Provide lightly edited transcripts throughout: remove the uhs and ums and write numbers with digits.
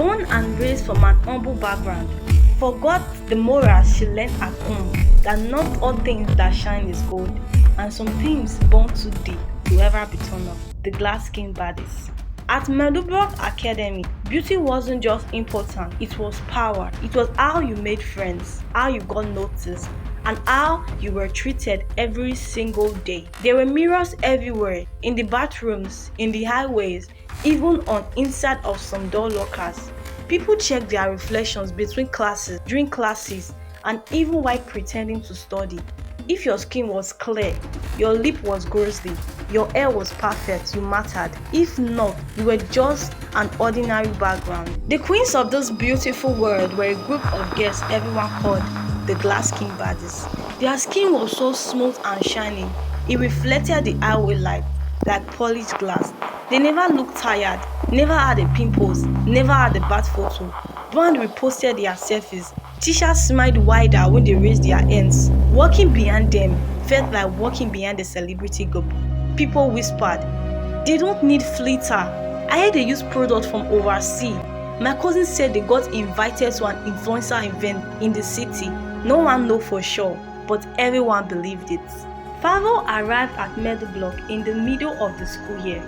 Born and raised from an humble background, forgot the morals she learned at home, that not all things that shine is gold, and some things born too deep to ever be torn off. The glass skin baddies. At Meadowbrook Academy, beauty wasn't just important, it was power. It was how you made friends, how you got noticed, and how you were treated every single day. There were mirrors everywhere, in the bathrooms, in the highways, even on inside of some door lockers. People checked their reflections between classes, during classes, and even while pretending to study. If your skin was clear, your lip was glossy, your hair was perfect, you mattered. If not, you were just an ordinary background. The queens of this beautiful world were a group of girls everyone called the glass skin baddies. Their skin was so smooth and shiny, it reflected the highway light like polished glass. They never looked tired, never had a pimples, never had a bad photo. Brand reposted their selfies. Teachers smiled wider when they raised their hands. Walking behind them felt like walking behind a celebrity group. People whispered, "They don't need flitter. I heard they use products from overseas." My cousin said they got invited to an influencer event in the city. No one knew for sure, but everyone believed it. Favo arrived at Meadowbrook in the middle of the school year.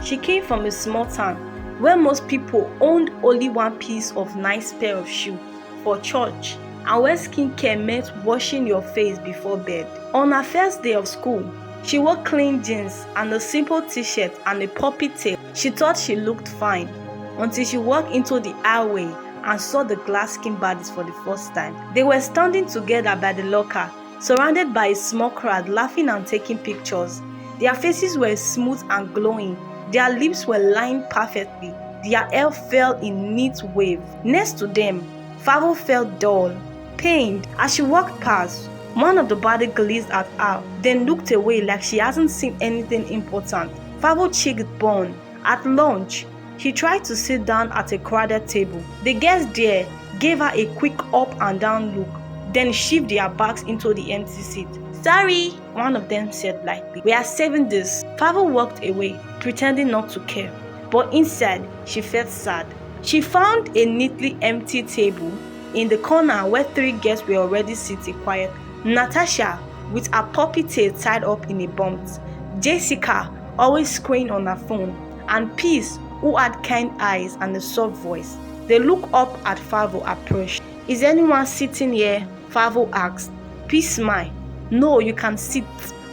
She came from a small town where most people owned only one piece of nice pair of shoes for church, and where skincare meant washing your face before bed. On her first day of school, she wore clean jeans and a simple t-shirt and a puppy tail. She thought she looked fine until she walked into the highway and saw the glass skin baddies for the first time. They were standing together by the locker, surrounded by a small crowd laughing and taking pictures. Their faces were smooth and glowing. Their lips were lined perfectly. Their hair fell in neat waves. Next to them, Favo felt dull, pained. As she walked past, one of the baddies gazed at her, then looked away like she hasn't seen anything important. Favo cheeked burned. At lunch, she tried to sit down at a crowded table. The guests there gave her a quick up and down look, then shifted their backs into the empty seat. "Sorry," one of them said lightly. "We are saving this." Favo walked away, pretending not to care. But inside, she felt sad. She found a neatly empty table in the corner where three guests were already sitting quietly. Natasha, with her puppy tail tied up in a bun. Jessica, always scrolling on her phone. And Peace, who had kind eyes and a soft voice. They looked up at Favo approached. "Is anyone sitting here?" Favo asked. Peace smiled. "No, you can sit."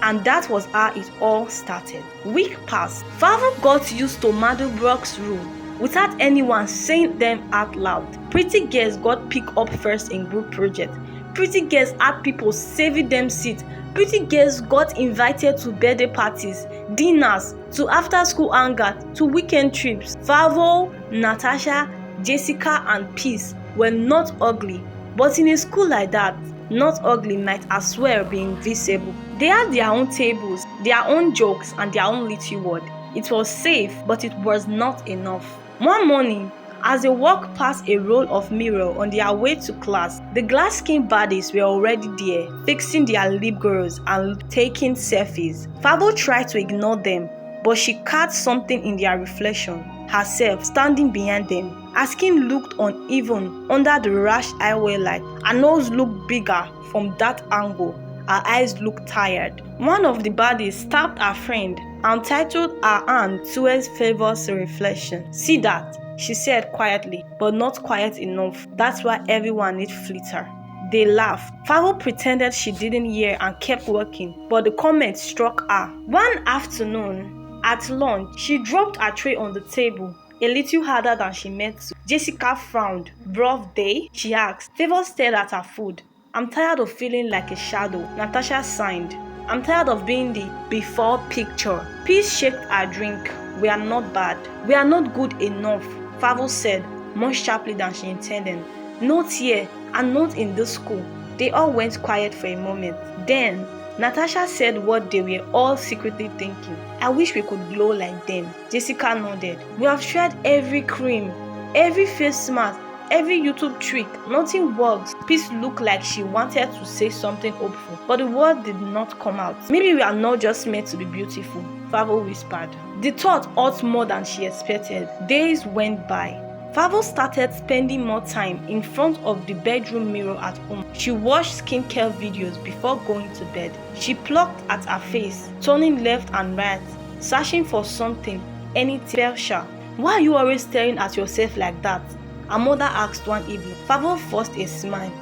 And that was how it all started. Week passed. Favo got used to Meadowbrook's rule without anyone saying them out loud. Pretty girls got picked up first in group projects. Pretty girls had people saving them seats. Pretty girls got invited to birthday parties, dinners, to after-school hangout, to weekend trips. Favo, Natasha, Jessica, and Peace were not ugly, but in a school like that, not ugly might as well be invisible. They had their own tables, their own jokes, and their own little world. It was safe, but it was not enough. One morning, as they walked past a row of mirrors on their way to class, the glass skin baddies were already there, fixing their lip gloss and taking selfies. Favo tried to ignore them, but she caught something in their reflection, herself standing behind them. Her skin looked uneven under the rash highway light. Her nose looked bigger from that angle. Her eyes looked tired. One of the baddies tapped her friend and titled her hand towards Favor's reflection. "See that?" she said quietly, but not quiet enough. "That's why everyone needs flitter." They laughed. Favo pretended she didn't hear and kept walking, but the comment struck her. One afternoon, at lunch, she dropped her tray on the table, a little harder than she meant to. Jessica frowned. "Rough day?" she asked. Favor stared at her food. "I'm tired of feeling like a shadow." Natasha sighed. "I'm tired of being the before picture." Peace shaped her drink. "We are not bad. We are not good enough," Favo said, more sharply than she intended. "Not here, and not in this school." They all went quiet for a moment. Then, Natasha said what they were all secretly thinking. "I wish we could glow like them." Jessica nodded. "We have tried every cream, every face mask, every YouTube trick. Nothing works." Peace looked like she wanted to say something hopeful, but the word did not come out. "Maybe we are not just meant to be beautiful," Favo whispered. The thought hurt more than she expected. Days went by. Favo started spending more time in front of the bedroom mirror at home. She watched skincare videos before going to bed. She plucked at her face, turning left and right, searching for something, anything special. Why are you always staring at yourself like that? Her mother asked one evening. Favo forced a smile.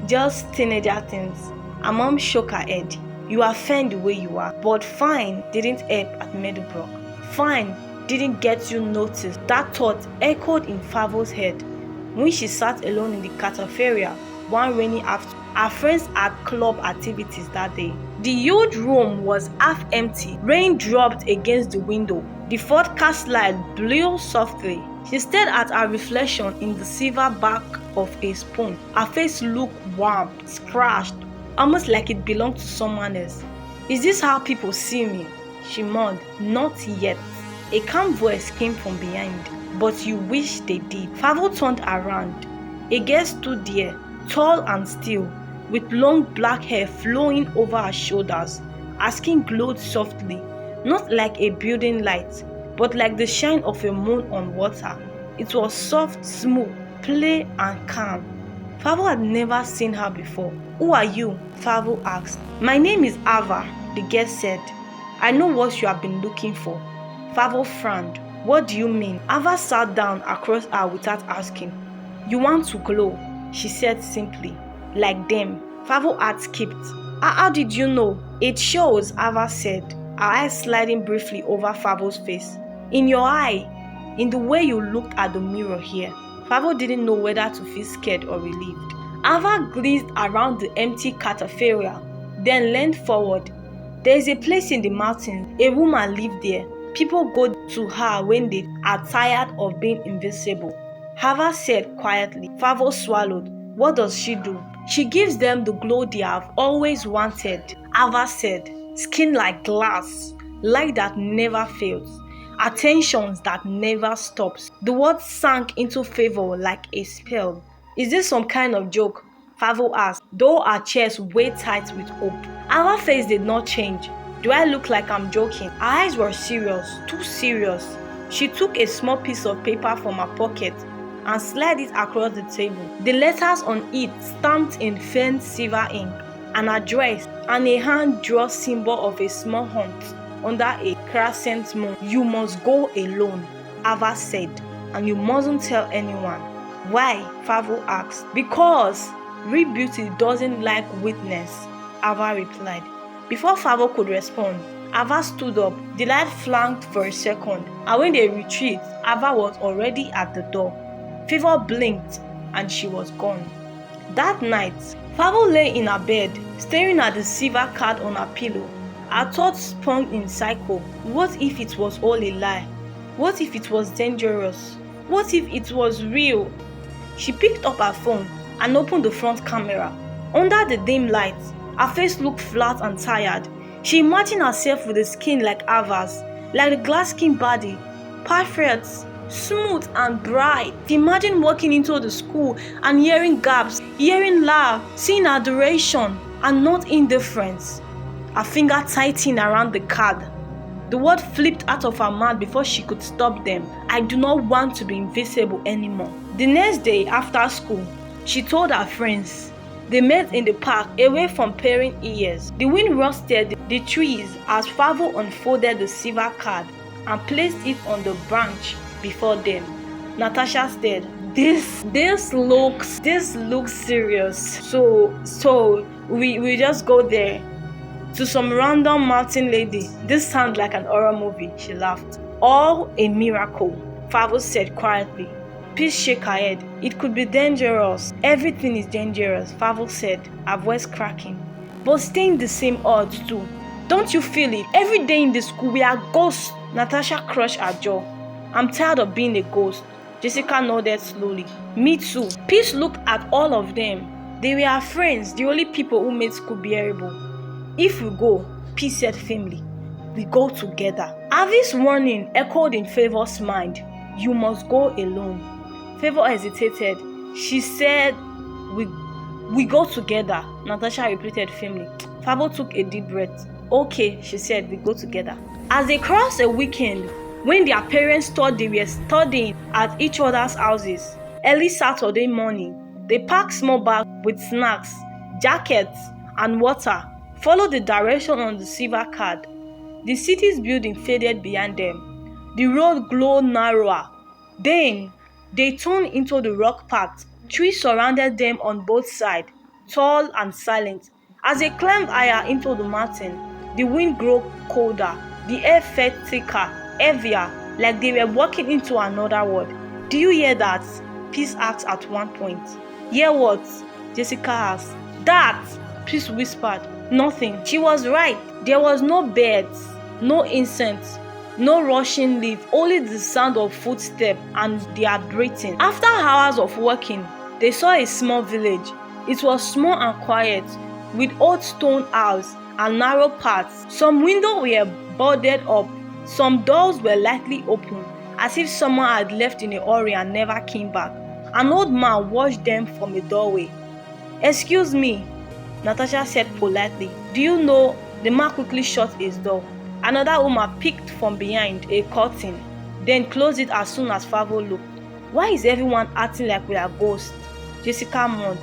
Just teenager things. Her mom shook her head. You are fine the way you are. But fine didn't help at Meadowbrook. Fine didn't get you noticed. That thought echoed in Favo's head when she sat alone in the cafeteria one rainy afternoon. Her friends had club activities that day. The huge room was half empty. Rain dropped against the window. The forecast light blew softly. She stared at her reflection in the silver back of a spoon. Her face looked warm, scratched, almost like it belonged to someone else. Is this how people see me? She moaned. Not yet. A calm voice came from behind. But you wish they did. Favo turned around. A girl stood there, tall and still, with long black hair flowing over her shoulders. Her skin glowed softly, not like a building light, but like the shine of a moon on water. It was soft, smooth, play and calm. Favo had never seen her before. Who are you? Favo asked. My name is Ava, the girl said. I know what you have been looking for. Favo frowned. What do you mean? Ava sat down across her without asking. You want to glow, she said simply. Like them. Favo had skipped. How did you know? It shows, Ava said, her eyes sliding briefly over Favo's face. In your eye, in the way you looked at the mirror here. Favo didn't know whether to feel scared or relieved. Ava gazed around the empty cafeteria, then leaned forward. There is a place in the mountains. A woman lived there. People go to her when they are tired of being invisible. Ava said quietly. Favo swallowed. What does she do? She gives them the glow they have always wanted. Ava said. Skin like glass, light that never fails, attentions that never stops. The words sank into Favor like a spell. Is this some kind of joke? Favo asked, though her chest weighed tight with hope. Ava's face did not change. Do I look like I'm joking? Her eyes were serious, too serious. She took a small piece of paper from her pocket and slid it across the table. The letters on it stamped in faint silver ink, an address and a hand-drawn symbol of a small hunt under a crescent moon. You must go alone, Ava said, and you mustn't tell anyone. Why? Favo asked. Because real beauty doesn't like witness, Ava replied. Before Favo could respond, Ava stood up. The light flanked for a second, and when they retreated, Ava was already at the door. Favor blinked, and she was gone. That night, Favo lay in her bed, staring at the silver card on her pillow. Her thoughts spun in cycle. What if it was all a lie? What if it was dangerous? What if it was real? She picked up her phone and opened the front camera. Under the dim light, her face looked flat and tired. She imagined herself with a skin like Ava's, like the glass skin body, perfect, smooth and bright. She imagined walking into the school and hearing gaps, hearing laugh, seeing adoration and not indifference. Her finger tightened around the card. The word flipped out of her mouth before she could stop them. I do not want to be invisible anymore. The next day after school, she told her friends. They met in the park away from prying ears. The wind rusted the trees as Favo unfolded the silver card and placed it on the branch before them. Natasha said, This looks serious. So we just go there to some random mountain lady. This sounds like an horror movie, she laughed. All a miracle, Favo said quietly. Please shake her head. It could be dangerous. Everything is dangerous, Favo said, her voice cracking. But staying the same odds too. Don't you feel it? Every day in the school we are ghosts. Natasha crushed her jaw. I'm tired of being a ghost. Jessica nodded slowly. Me too. Peace looked at all of them. They were her friends, the only people who made school bearable. If we go, Peace said firmly, we go together. Avi's warning echoed in Favor's mind. You must go alone. Favor hesitated. She said, we go together. Natasha repeated firmly. Favor took a deep breath. Okay, she said, we go together. As they crossed a weekend, When their parents thought they were studying at each other's houses. Early Saturday morning, they packed small bags with snacks, jackets, and water, followed the direction on the silver card. The city's building faded behind them. The road glowed narrower. Then, they turned into the rock path. Trees surrounded them on both sides, tall and silent. As they climbed higher into the mountain, the wind grew colder. The air felt thicker, heavier, like they were walking into another world. "Do you hear that?" Peace asked at one point. "Hear what?" Jessica asked. "That," Peace whispered. Nothing. She was right. There was no birds, no incense, no rushing leaf, only the sound of footsteps and their breathing. After hours of walking, they saw a small village. It was small and quiet, with old stone houses and narrow paths. Some windows were boarded up, some doors were lightly open, as if someone had left in a hurry and never came back. An old man watched them from a doorway. "Excuse me," Natasha said politely. "Do you know?" The man quickly shut his door. Another woman peeked from behind a curtain, then closed it as soon as Favo looked. "Why is everyone acting like we are ghosts?" Jessica moaned.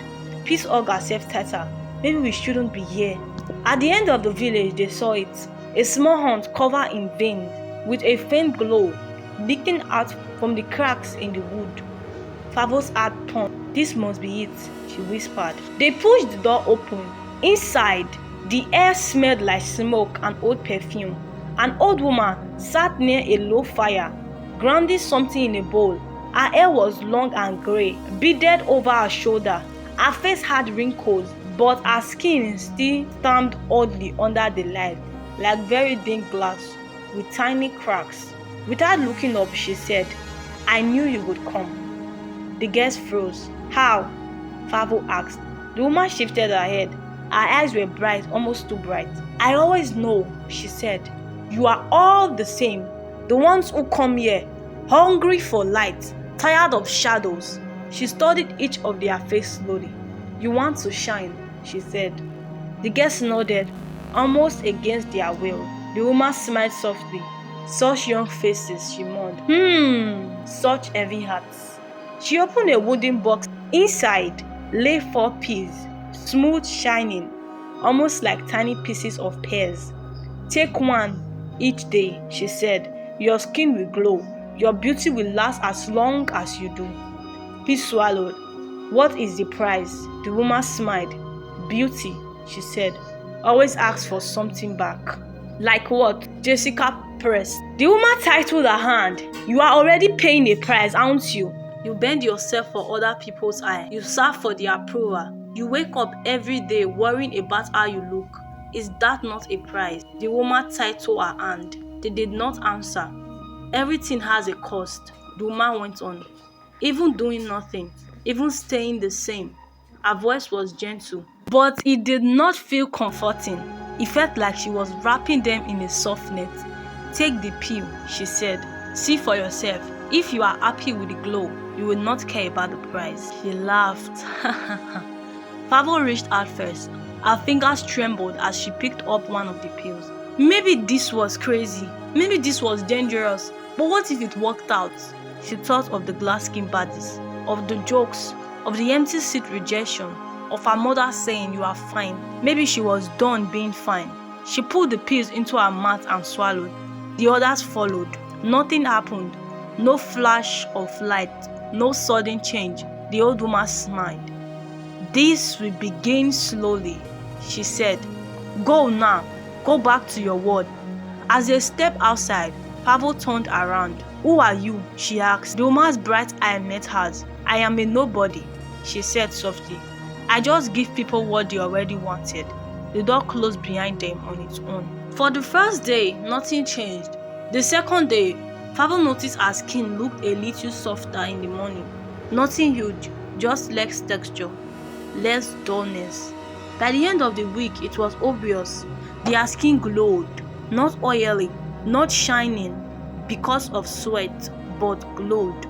Peace hugged herself tighter. "Maybe we shouldn't be here." At the end of the village, they saw it. A small hut covered in veins, with a faint glow leaking out from the cracks in the wood. Favo's heart pumped. "This must be it," she whispered. They pushed the door open. Inside, the air smelled like smoke and old perfume. An old woman sat near a low fire, grinding something in a bowl. Her hair was long and grey, beaded over her shoulder. Her face had wrinkles, but her skin still stamped oddly under the light, like very thin glass, with tiny cracks. Without looking up, she said, "I knew you would come." The guest froze. "How?" Favo asked. The woman shifted her head. Her eyes were bright, almost too bright. "I always know," she said. "You are all the same. The ones who come here, hungry for light, tired of shadows." She studied each of their faces slowly. "You want to shine," she said. The guests nodded, almost against their will. The woman smiled softly. "Such young faces," she mourned. Such heavy hearts." She opened a wooden box. Inside lay 4 peas, smooth, shining, almost like tiny pieces of pears. "Take one each day," she said. "Your skin will glow. Your beauty will last as long as you do." He swallowed. "What is the price?" The woman smiled. "Beauty," she said. "Always ask for something back." "Like what?" Jessica pressed. The woman titled her hand. "You are already paying a price, aren't you? You bend yourself for other people's eye. You serve for their approval. You wake up every day worrying about how you look. Is that not a price?" The woman titled her hand. They did not answer. "Everything has a cost," the woman went on. "Even doing nothing, even staying the same." Her voice was gentle, but it did not feel comforting. It felt like she was wrapping them in a soft net. "Take the pill," she said. "See for yourself. If you are happy with the glow, you will not care about the price." She laughed. Favo reached out first. Her fingers trembled as she picked up one of the pills. Maybe this was crazy. Maybe this was dangerous. But what if it worked out? She thought of the glass skin badges, of the jokes, of the empty seat rejection, of her mother saying you are fine. Maybe she was done being fine. She pulled the pills into her mouth and swallowed. The others followed. Nothing happened. No flash of light, no sudden change. The old woman smiled. "This will begin slowly," she said. "Go now. Go back to your world." As they stepped outside, Favo turned around. "Who are you?" she asked. The woman's bright eye met hers. "I am a nobody," she said softly. "I just give people what they already wanted." The door closed behind them on its own. For the first day, nothing changed. The second day, Favo noticed her skin looked a little softer in the morning. Nothing huge, just less texture, less dullness. By the end of the week, it was obvious. Their skin glowed, not oily, not shining because of sweat, but glowed.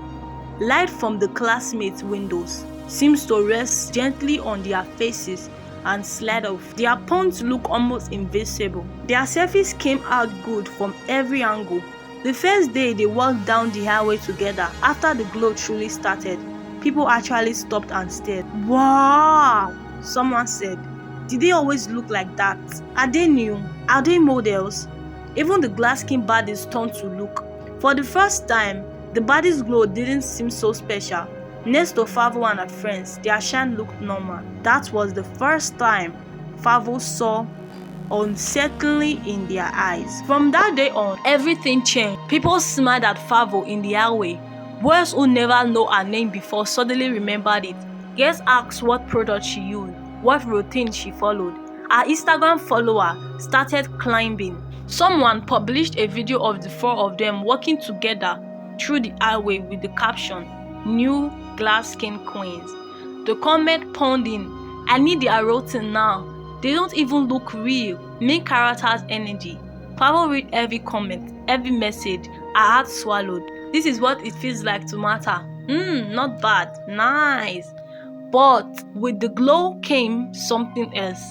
Light from the classmates' windows seems to rest gently on their faces and slide off. Their ponds look almost invisible. Their selfies came out good from every angle. The first day they walked down the highway together after the glow truly started, people actually stopped and stared. Wow! Someone said. Did they always look like that? Are they new? Are they models? Even the glass-skinned baddies turned to look. For the first time, the baddies' glow didn't seem so special. Next to Favo and her friends, their shine looked normal. That was the first time Favo saw uncertainty in their eyes. From that day on, everything changed. People smiled at Favo in the highway. Boys who never know her name before suddenly remembered it. Guests asked what product she used, what routine she followed. Her Instagram follower started climbing. Someone published a video of the four of them walking together through the highway with the caption, "New glass skin queens." The comment poured in, "I need their routine now. They don't even look real." Main character's energy. Pavel read every comment, every message. Her heart swallowed. This is what it feels like to matter. Not bad. Nice. But with the glow came something else.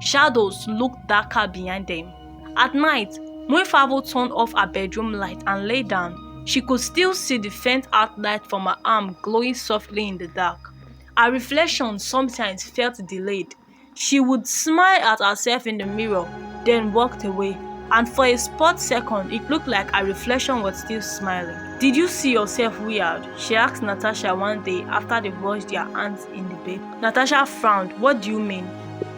Shadows looked darker behind them. At night, when Favo turned off her bedroom light and lay down, she could still see the faint outline from her arm glowing softly in the dark. Her reflection sometimes felt delayed. She would smile at herself in the mirror, then walked away, and for a split second it looked like her reflection was still smiling. "Did you see yourself weird?" she asked Natasha one day after they washed their hands in the bed. Natasha frowned. "What do you mean?"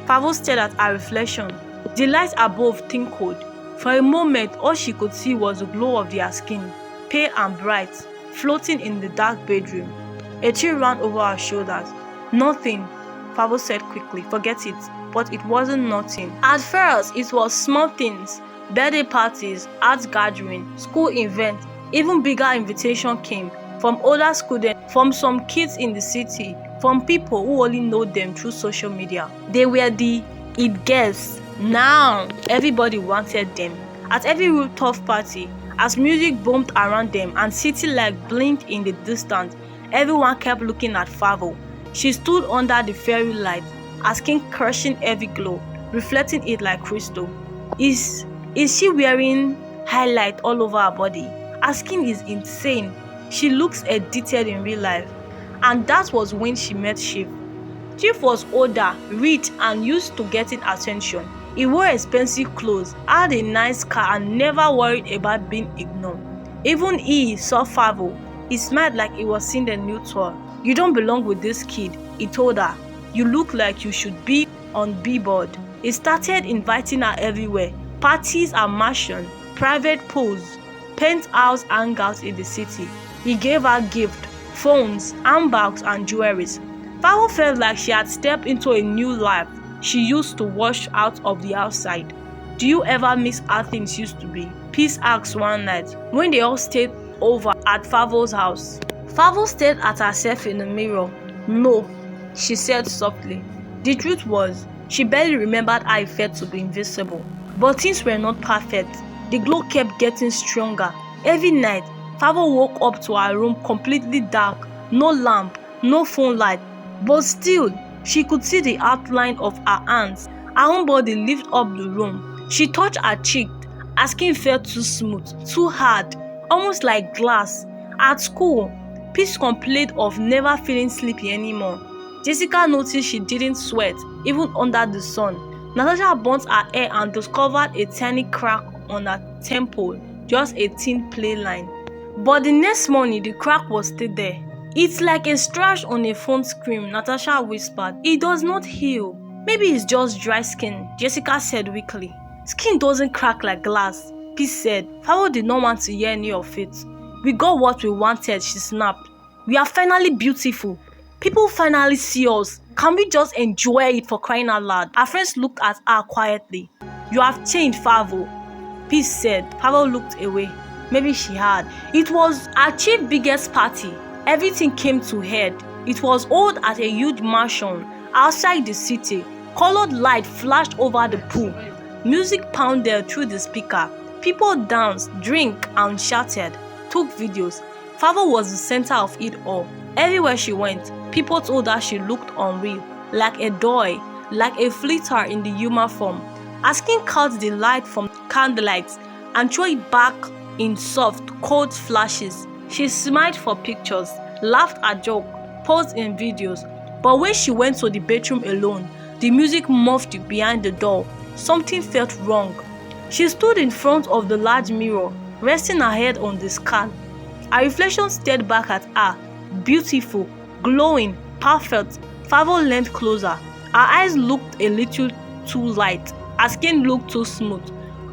Favo stared at her reflection. The light above tinkled. For a moment, all she could see was the glow of their skin, pale and bright, floating in the dark bedroom. A chill ran over her shoulders. "Nothing," Favo said quickly. "Forget it." But it wasn't nothing. At first, it was small things. Birthday parties, art gathering, school events, even bigger invitation came from older students, from some kids in the city, from people who only know them through social media. They were the it guests. Now, everybody wanted them. At every rooftop party, as music boomed around them and city lights blinked in the distance, everyone kept looking at Favo. She stood under the fairy light, her skin crushing every glow, reflecting it like crystal. Is she wearing highlight all over her body? Her skin is insane. She looks detailed in real life. And that was when she met Chief. Chief was older, rich, and used to getting attention. He wore expensive clothes, had a nice car, and never worried about being ignored. Even he saw Favo. He smiled like he was seeing a new toy. "You don't belong with this kid," he told her. "You look like you should be on billboard." He started inviting her everywhere. Parties and mansions, private pools, penthouse hangouts in the city. He gave her gifts, phones, handbags, and jewelries. Favo felt like she had stepped into a new life she used to watch out of the outside. "Do you ever miss how things used to be?" Peace asked one night when they all stayed over at Favo's house. Favo stared at herself in the mirror. "No," she said softly. The truth was, she barely remembered how it felt to be invisible. But things were not perfect. The glow kept getting stronger. Every night, Favo woke up to her room completely dark, no lamp, no phone light. But still, she could see the outline of her hands. Her own body lifted up the room. She touched her cheek. Her skin felt too smooth, too hard, almost like glass. At school, Peace complained of never feeling sleepy anymore. Jessica noticed she didn't sweat, even under the sun. Natasha burnt her hair and discovered a tiny crack on her temple, just a thin play line. But the next morning, the crack was still there. "It's like a scratch on a phone screen," Natasha whispered. "It does not heal." "Maybe it's just dry skin," Jessica said weakly. "Skin doesn't crack like glass," Peace said. Favo did not want to hear any of it. "We got what we wanted," she snapped. "We are finally beautiful. People finally see us. Can we just enjoy it, for crying out loud?" Her friends looked at her quietly. "You have changed, Favo," Peace said. Favo looked away. Maybe she had. It was her chief's biggest party. Everything came to head. It was held at a huge mansion outside the city. Colored light flashed over the pool. Music pounded through the speaker. People danced, drank, and shouted, took videos. Favo was the center of it all. Everywhere she went, people told her she looked unreal, like a doll, like a flitter in the human form. Her skin caught the light from candlelight and threw it back in soft, cold flashes. She smiled for pictures, laughed at jokes, posed in videos. But when she went to the bedroom alone, the music muffled behind the door. Something felt wrong. She stood in front of the large mirror, resting her head on the scan. Her reflection stared back at her, beautiful, glowing, perfect. Favo leaned closer. Her eyes looked a little too light. Her skin looked too smooth,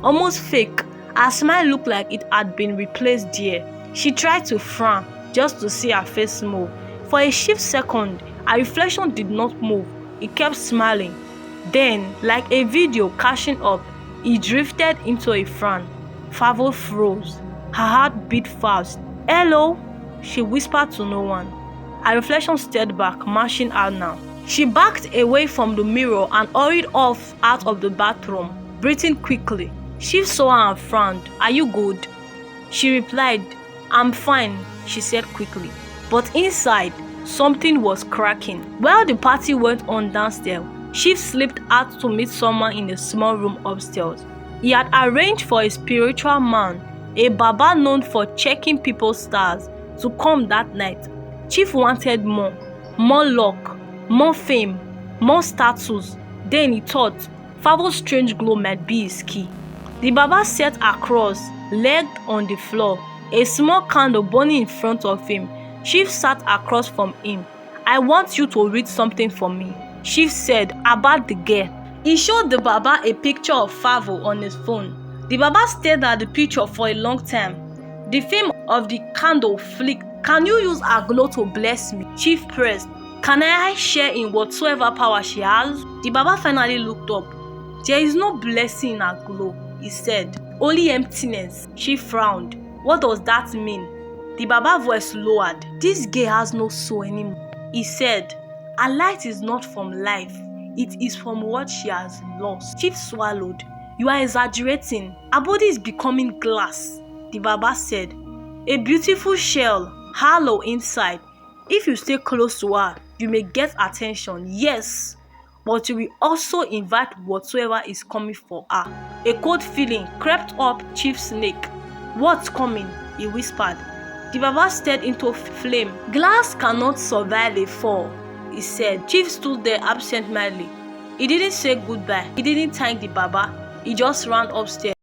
almost fake. Her smile looked like it had been replaced there. She tried to frown, just to see her face move. For a brief second, her reflection did not move. It kept smiling. Then, like a video catching up, it drifted into a frown. Favo froze. Her heart beat fast. "Hello?" she whispered to no one. Her reflection stared back, marching out now. She backed away from the mirror and hurried off out of the bathroom, breathing quickly. She saw her and frowned. "Are you good?" She replied, "I'm fine," she said quickly. But inside, something was cracking. While the party went on downstairs, Chief slipped out to meet someone in a small room upstairs. He had arranged for a spiritual man, a Baba known for checking people's stars, to come that night. Chief wanted more luck, more fame, more status. Then he thought Favo's strange glow might be his key. The Baba sat across, legged on the floor, a small candle burning in front of him. Chief sat across from him. "I want you to read something for me," Chief said, "about the girl." He showed the Baba a picture of Favo on his phone. The Baba stared at the picture for a long time. The flame of the candle flicked. "Can you use her glow to bless me?" Chief pressed. "Can I share in whatsoever power she has?" The Baba finally looked up. "There is no blessing in her glow," he said. "Only emptiness." She frowned. "What does that mean?" The Baba voice lowered. "This girl has no soul anymore," he said. "Her light is not from life. It is from what she has lost." Chief swallowed. "You are exaggerating. Her body is becoming glass," the Baba said. "A beautiful shell, hollow inside. If you stay close to her, you may get attention, yes, but you will also invite whatsoever is coming for her." A cold feeling crept up Chief's neck. "What's coming?" he whispered. The Baba stared into flame. "Glass cannot survive a fall," he said. Chief stood there absent-mindedly. He didn't say goodbye. He didn't thank the Baba. He just ran upstairs.